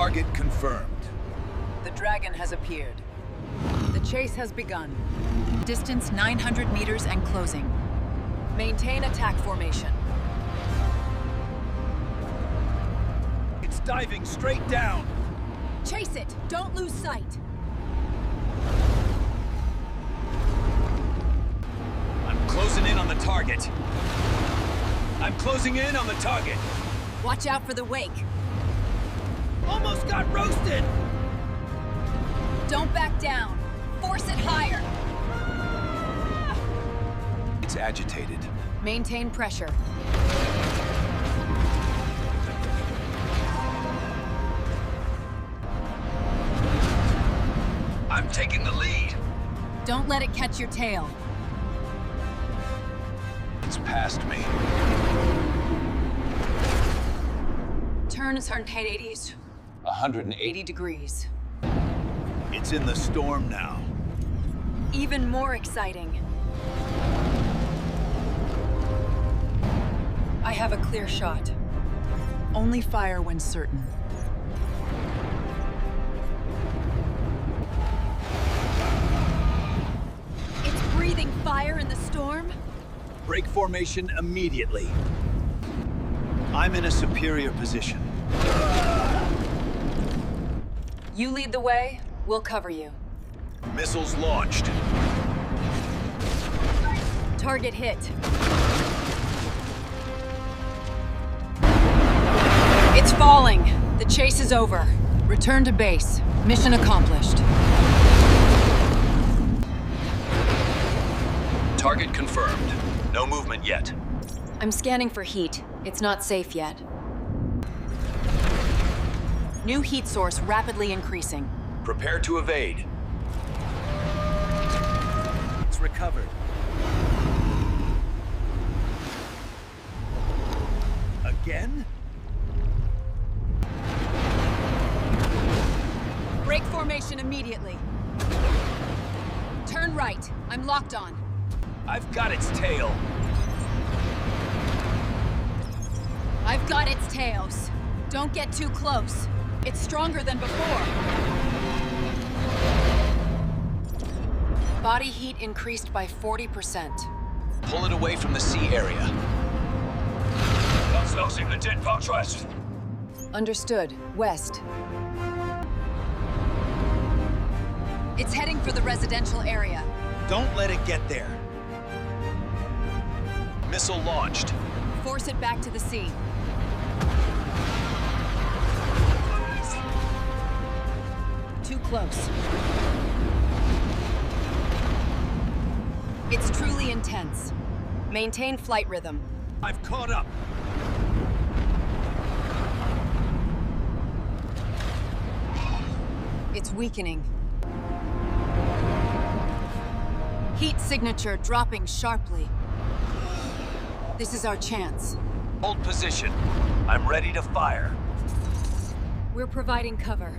Target confirmed. The Dragon has appeared. The chase has begun. Distance 900 meters and closing. Maintain attack formation. It's diving straight down. Chase it! Don't lose sight! I'm closing in on the target. I'm closing in on the target. Watch out for the wake. Almost got roasted! Don't back down. Force it higher. It's agitated. Maintain pressure. I'm taking the lead. Don't let it catch your tail. It's past me. Turn 180s. 180. degrees. It's in the storm now. Even more exciting. I have a clear shot. Only fire when certain. It's breathing fire in the storm? Break formation immediately. I'm in a superior position. You lead the way, we'll cover you. Missiles launched. Target hit. It's falling. The chase is over. Return to base. Mission accomplished. Target confirmed. No movement yet. I'm scanning for heat. It's not safe yet. New heat source rapidly increasing. Prepare to evade. It's recovered. Again? Break formation immediately. Turn right. I'm locked on. I've got its tail. I've got its tails. Don't get too close. It's stronger than before. Body heat increased by 40%. Pull it away from the sea area. Auslösung the jet fortress. Understood. West. It's heading for the residential area. Don't let it get there. Missile launched. Force it back to the sea. Too close. It's truly intense. Maintain flight rhythm. I've caught up. It's weakening. Heat signature dropping sharply. This is our chance. Hold position. I'm ready to fire. We're providing cover.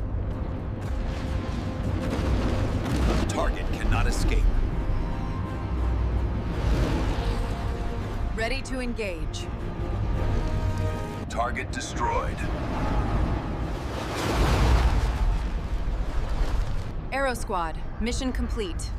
Target cannot escape. Ready to engage. Target destroyed. Aero Squad, mission complete.